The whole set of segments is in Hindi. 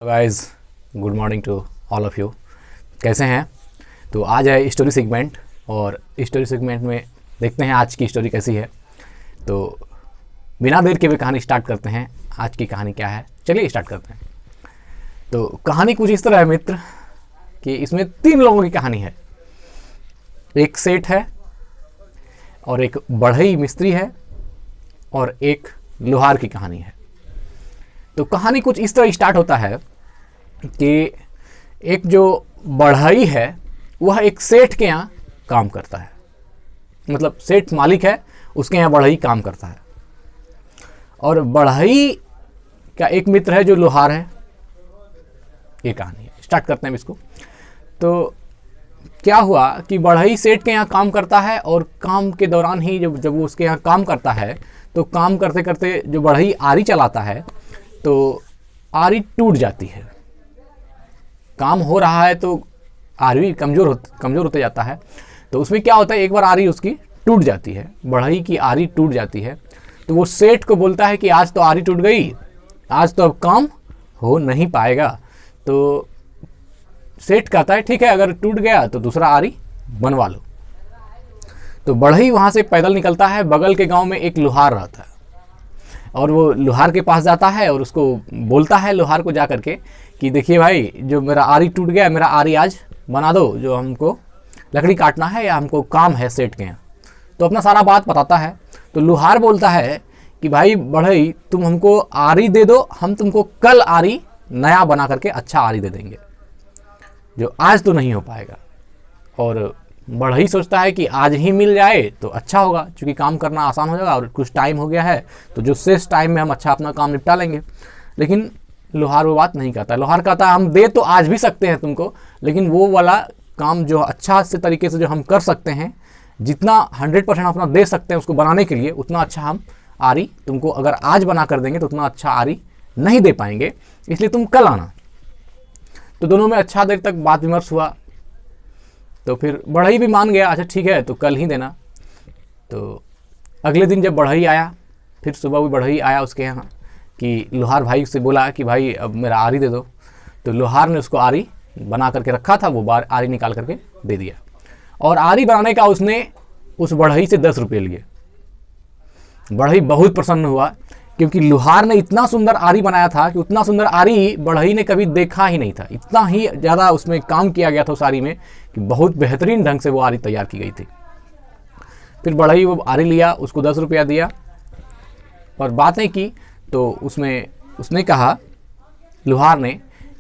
Guys, good morning to all of you. कैसे हैं? तो आज है स्टोरी सेगमेंट और स्टोरी सेगमेंट में देखते हैं आज की स्टोरी कैसी है। तो बिना देर के हुए कहानी स्टार्ट करते हैं। आज की कहानी क्या है, चलिए स्टार्ट करते हैं। तो कहानी कुछ इस तरह है मित्र कि इसमें 3 लोगों की कहानी है। एक सेठ है और एक बढ़ई मिस्त्री है और एक लोहार की कहानी है। तो कहानी कुछ इस तरह स्टार्ट होता है कि एक जो बढ़ई है वह एक सेठ के यहाँ काम करता है, मतलब सेठ मालिक है, उसके यहाँ बढ़ई काम करता है। और बढ़ई का एक मित्र है जो लोहार है। ये कहानी है, स्टार्ट करते हैं इसको। तो क्या हुआ कि बढ़ई सेठ के यहाँ काम करता है और काम के दौरान ही जब वो उसके यहाँ काम करता है तो काम करते करते जो बढ़ई आरी चलाता है तो आरी टूट जाती है। काम हो रहा है तो आरी कमज़ोर होते जाता है। तो उसमें क्या होता है, एक बार आरी उसकी टूट जाती है, बढ़ई की आरी टूट जाती है। तो वो सेठ को बोलता है कि आज तो आरी टूट गई, आज तो अब काम हो नहीं पाएगा। तो सेठ कहता है ठीक है, अगर टूट गया तो दूसरा आरी बनवा लो। तो बढ़ई वहाँ से पैदल निकलता है। बगल के गांव में एक लोहार रहता है और वो लोहार के पास जाता है और उसको बोलता है, लोहार को जा करके, कि देखिए भाई, जो मेरा आरी टूट गया, मेरा आरी आज बना दो, जो हमको लकड़ी काटना है या हमको काम है सेठ के यहाँ। तो अपना सारा बात बताता है। तो लोहार बोलता है कि भाई बढ़ई, तुम हमको आरी दे दो, हम तुमको कल आरी नया बना करके अच्छा आरी दे देंगे, जो आज तो नहीं हो पाएगा। और बढ़ई सोचता है कि आज ही मिल जाए तो अच्छा होगा, क्योंकि काम करना आसान हो जाएगा और कुछ टाइम हो गया है तो जो शेष टाइम में हम अच्छा अपना काम निपटा लेंगे। लेकिन लोहार वो बात नहीं कहता। लोहार कहता है हम दे तो आज भी सकते हैं तुमको, लेकिन वो वाला काम जो अच्छा से तरीके से जो हम कर सकते हैं, जितना 100% अपना दे सकते हैं उसको बनाने के लिए, उतना अच्छा हम आरी तुमको अगर आज बना कर देंगे तो उतना अच्छा आरी नहीं दे पाएंगे, इसलिए तुम कल आना। तो दोनों में अच्छा देर तक बात विमर्श हुआ। तो फिर बढ़ई भी मान गया, अच्छा ठीक है तो कल ही देना। तो अगले दिन जब बढ़ई आया, फिर सुबह भी बढ़ई आया उसके यहाँ, कि लोहार भाई से बोला कि भाई अब मेरा आरी दे दो। तो लोहार ने उसको आरी बना करके रखा था, वो आरी निकाल करके दे दिया। और आरी बनाने का उसने उस बढ़ई से 10 रुपये लिए। बढ़ई बहुत प्रसन्न हुआ, क्योंकि लोहार ने इतना सुंदर आरी बनाया था कि उतना सुंदर आरी बढ़ई ने कभी देखा ही नहीं था। इतना ही ज़्यादा उसमें काम किया गया था उस आरी में कि बहुत बेहतरीन ढंग से वो आरी तैयार की गई थी। फिर बढ़ई वो आरी लिया, उसको 10 रुपया दिया और बातें की। तो उसने कहा, लोहार ने,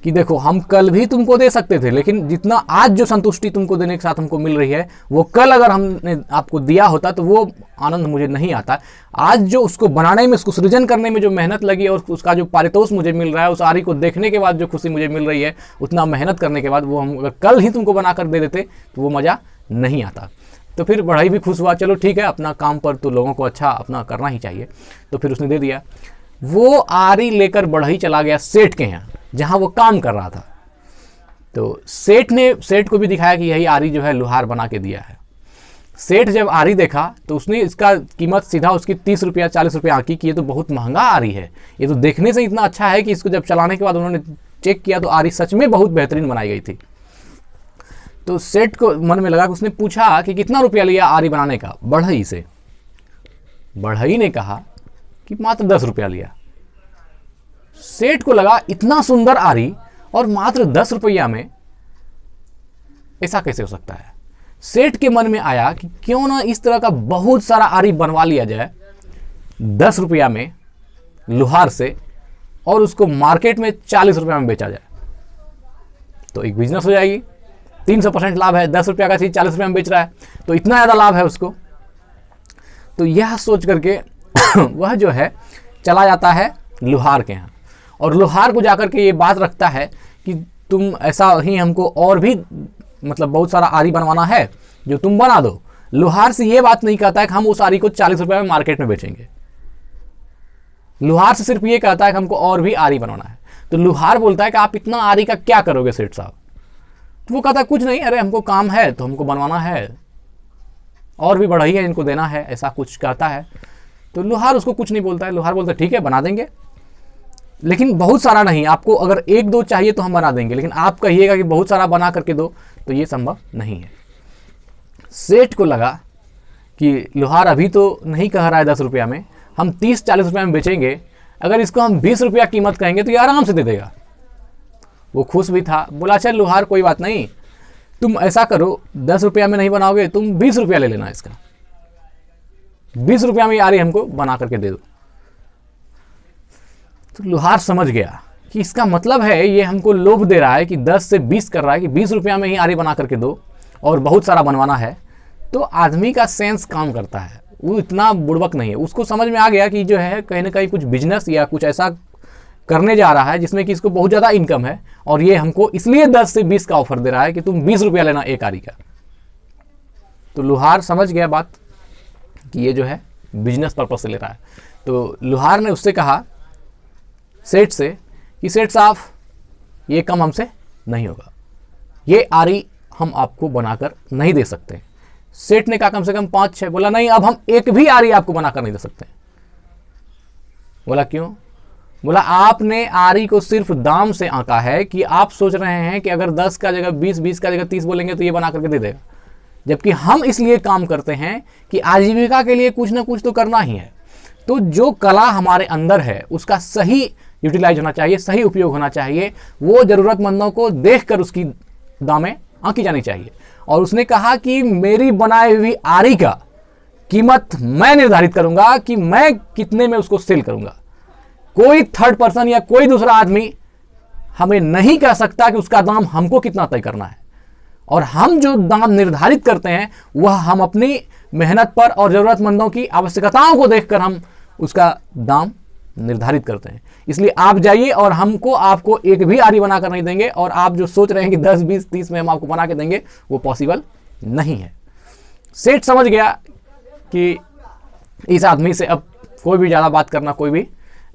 कि देखो हम कल भी तुमको दे सकते थे, लेकिन जितना आज जो संतुष्टि तुमको देने के साथ हमको मिल रही है, वो कल अगर हमने आपको दिया होता तो वो आनंद मुझे नहीं आता। आज जो उसको बनाने में, उसको सृजन करने में जो मेहनत लगी और उसका जो पारितोष मुझे मिल रहा है, उस आरी को देखने के बाद जो खुशी मुझे मिल रही है, उतना मेहनत करने के बाद वो हम अगर कल ही तुमको बना कर दे देते तो वो मज़ा नहीं आता। तो फिर बढ़ई भी खुश हुआ, चलो ठीक है, अपना काम पर तो लोगों को अच्छा अपना करना ही चाहिए। तो फिर उसने दे दिया। वो आरी लेकर बढ़ई चला गया सेठ के यहाँ, जहाँ वो काम कर रहा था। तो सेठ को भी दिखाया कि यही आरी जो है लोहार बना के दिया है। सेठ जब आरी देखा तो उसने इसका कीमत सीधा उसकी 30 रुपया 40 रुपया आंकी कि ये तो बहुत महंगा आरी है, ये तो देखने से इतना अच्छा है कि इसको जब चलाने के बाद उन्होंने चेक किया तो आरी सच में बहुत बेहतरीन बनाई गई थी। तो सेठ को मन में लगा कि उसने पूछा कि कितना रुपया लिया आरी बनाने का बढ़ई से। बढ़ई ने कहा कि मात्र 10 रुपया लिया। सेठ को लगा इतना सुंदर आरी और मात्र 10 रुपया में ऐसा कैसे हो सकता है। सेठ के मन में आया कि क्यों ना इस तरह का बहुत सारा आरी बनवा लिया जाए 10 रुपया में लोहार से, और उसको मार्केट में 40 रुपया में बेचा जाए तो एक बिजनेस हो जाएगी। 300% लाभ है। 10 रुपया का चीज़ 40 रुपया में बेच रहा है तो इतना ज़्यादा लाभ है उसको। तो यह सोच करके वह जो है चला जाता है लोहार के यहाँ और लोहार को जाकर के ये बात रखता है कि तुम ऐसा ही हमको और भी मतलब बहुत सारा आरी बनवाना है जो तुम बना दो। लोहार से ये बात नहीं कहता है कि हम उस आरी को 40 रुपये में मार्केट में बेचेंगे। लोहार से सिर्फ ये कहता है कि हमको और भी आरी बनवाना है। तो लोहार बोलता है कि आप इतना आरी का क्या करोगे सेठ साहब। तो वो कहता है कुछ नहीं, अरे हमको काम है तो हमको बनवाना है, और भी बढ़ई है, इनको देना है, ऐसा कुछ कहता है। तो लोहार उसको कुछ नहीं बोलता है। लोहार बोलता है ठीक है, बना देंगे। लेकिन बहुत सारा नहीं, आपको अगर एक दो चाहिए तो हम बना देंगे, लेकिन आप कहिएगा कि बहुत सारा बना करके दो, तो ये संभव नहीं है। सेठ को लगा कि लोहार अभी तो नहीं कह रहा है 10 रुपया में, हम 30-40 रुपया में बेचेंगे, अगर इसको हम 20 रुपया कीमत कहेंगे तो ये आराम से दे देगा। वो खुश भी था, बोला अच्छा लोहार कोई बात नहीं, तुम ऐसा करो 10 रुपया में नहीं बनाओगे, तुम 20 रुपया ले लेना, इसका 20 रुपया में आरी हमको बना करके दे दो। तो लोहार समझ गया कि इसका मतलब है ये हमको लोभ दे रहा है कि 10 से 20 कर रहा है कि 20 रुपया में ही आरी बना करके दो और बहुत सारा बनवाना है। तो आदमी का सेंस काम करता है, वो इतना बुड़बक नहीं है, उसको समझ में आ गया कि जो है कहीं ना कहीं कुछ बिजनेस या कुछ ऐसा करने जा रहा है जिसमें कि इसको बहुत ज़्यादा इनकम है, और ये हमको इसलिए 10 से 20 का ऑफर दे रहा है कि तुम 20 रुपया लेना एक आरी का। तो लोहार समझ गया बात कि ये जो है बिजनेस पर्पज से ले रहा है। तो लोहार ने उससे कहा सेठ से कि सेठ साहब ये कम हमसे नहीं होगा, ये आरी हम आपको बनाकर नहीं दे सकते। सेठ ने कहा कम से कम 5-6, बोला नहीं अब हम एक भी आरी आपको बनाकर नहीं दे सकते। बोला क्यों? बोला आपने आरी को सिर्फ दाम से आंका है कि आप सोच रहे हैं कि अगर 10 का जगह 20, 20 का जगह 30 बोलेंगे तो ये बना करके दे देगा, जबकि हम इसलिए काम करते हैं कि आजीविका के लिए कुछ ना कुछ तो करना ही है। तो जो कला हमारे अंदर है उसका सही यूटिलाइज होना चाहिए, सही उपयोग होना चाहिए, वो ज़रूरतमंदों को देखकर उसकी दामें आंकी जानी चाहिए। और उसने कहा कि मेरी बनाई हुई आरी का कीमत मैं निर्धारित करूंगा कि मैं कितने में उसको सेल करूंगा। कोई थर्ड पर्सन या कोई दूसरा आदमी हमें नहीं कह सकता कि उसका दाम हमको कितना तय करना है। और हम जो दाम निर्धारित करते हैं वह हम अपनी मेहनत पर और ज़रूरतमंदों की आवश्यकताओं को देखकर हम उसका दाम निर्धारित करते हैं। इसलिए आप जाइए और हमको आपको एक भी आरी बनाकर नहीं देंगे, और आप जो सोच रहे हैं कि 10, 20, 30 में हम आपको बना के देंगे, वो पॉसिबल नहीं है। सेठ समझ गया कि इस आदमी से अब कोई भी ज़्यादा बात करना कोई भी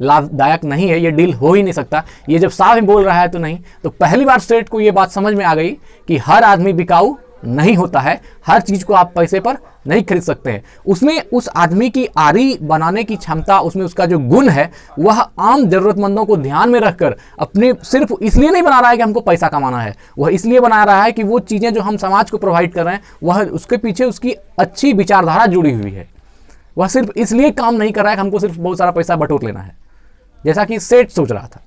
लाभदायक नहीं है, ये डील हो ही नहीं सकता। ये जब साफ ही बोल रहा है तो नहीं, तो पहली बार सेठ को ये बात समझ में आ गई कि हर आदमी बिकाऊ नहीं होता है, हर चीज़ को आप पैसे पर नहीं खरीद सकते हैं। उसमें उस आदमी की आरी बनाने की क्षमता, उसमें उसका जो गुण है, वह आम ज़रूरतमंदों को ध्यान में रखकर अपने सिर्फ इसलिए नहीं बना रहा है कि हमको पैसा कमाना है, वह इसलिए बना रहा है कि वो चीज़ें जो हम समाज को प्रोवाइड कर रहे हैं वह उसके पीछे उसकी अच्छी विचारधारा जुड़ी हुई है। वह सिर्फ इसलिए काम नहीं कर रहा है कि हमको सिर्फ बहुत सारा पैसा बटोर लेना है, जैसा कि सेठ सोच रहा था।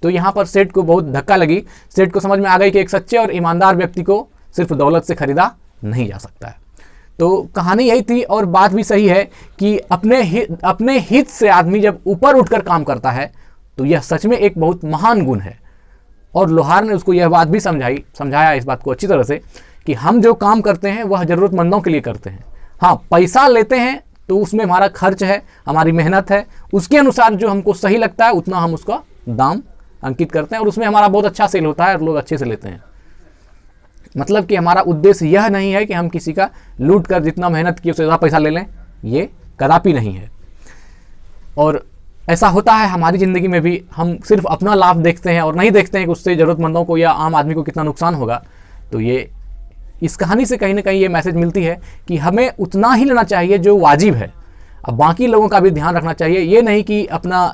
तो यहाँ पर सेठ को बहुत धक्का लगी। सेठ को समझ में आ गई कि एक सच्चे और ईमानदार व्यक्ति को सिर्फ दौलत से खरीदा नहीं जा सकता है। तो कहानी यही थी, और बात भी सही है कि अपने हित से आदमी जब ऊपर उठकर काम करता है तो यह सच में एक बहुत महान गुण है। और लोहार ने उसको यह बात भी समझाया इस बात को अच्छी तरह से कि हम जो काम करते हैं वह ज़रूरतमंदों के लिए करते हैं। हाँ, पैसा लेते हैं तो उसमें हमारा खर्च है, हमारी मेहनत है, उसके अनुसार जो हमको सही लगता है उतना हम उसका दाम अंकित करते हैं, और उसमें हमारा बहुत अच्छा सेल होता है और लोग अच्छे से लेते हैं। मतलब कि हमारा उद्देश्य यह नहीं है कि हम किसी का लूट कर जितना मेहनत की उससे ज़्यादा पैसा ले लें, ये कदापि नहीं है। और ऐसा होता है हमारी ज़िंदगी में भी, हम सिर्फ अपना लाभ देखते हैं और नहीं देखते हैं कि उससे ज़रूरतमंदों को या आम आदमी को कितना नुकसान होगा। तो ये इस कहानी से कहीं ना कहीं ये मैसेज मिलती है कि हमें उतना ही लेना चाहिए जो वाजिब है। अब बाकी लोगों का भी ध्यान रखना चाहिए, ये नहीं कि अपना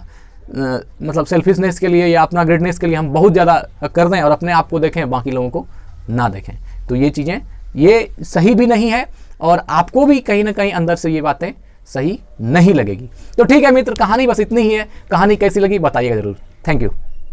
मतलब सेल्फिशनेस के लिए या अपना ग्रेटनेस के लिए हम बहुत ज़्यादा कर दें और अपने आप को देखें, बाकी लोगों को ना देखें। तो ये चीज़ें ये सही भी नहीं है, और आपको भी कहीं ना कहीं अंदर से ये बातें सही नहीं लगेगी। तो ठीक है मित्र, कहानी बस इतनी ही है। कहानी कैसी लगी बताइएगा ज़रूर। Thank you.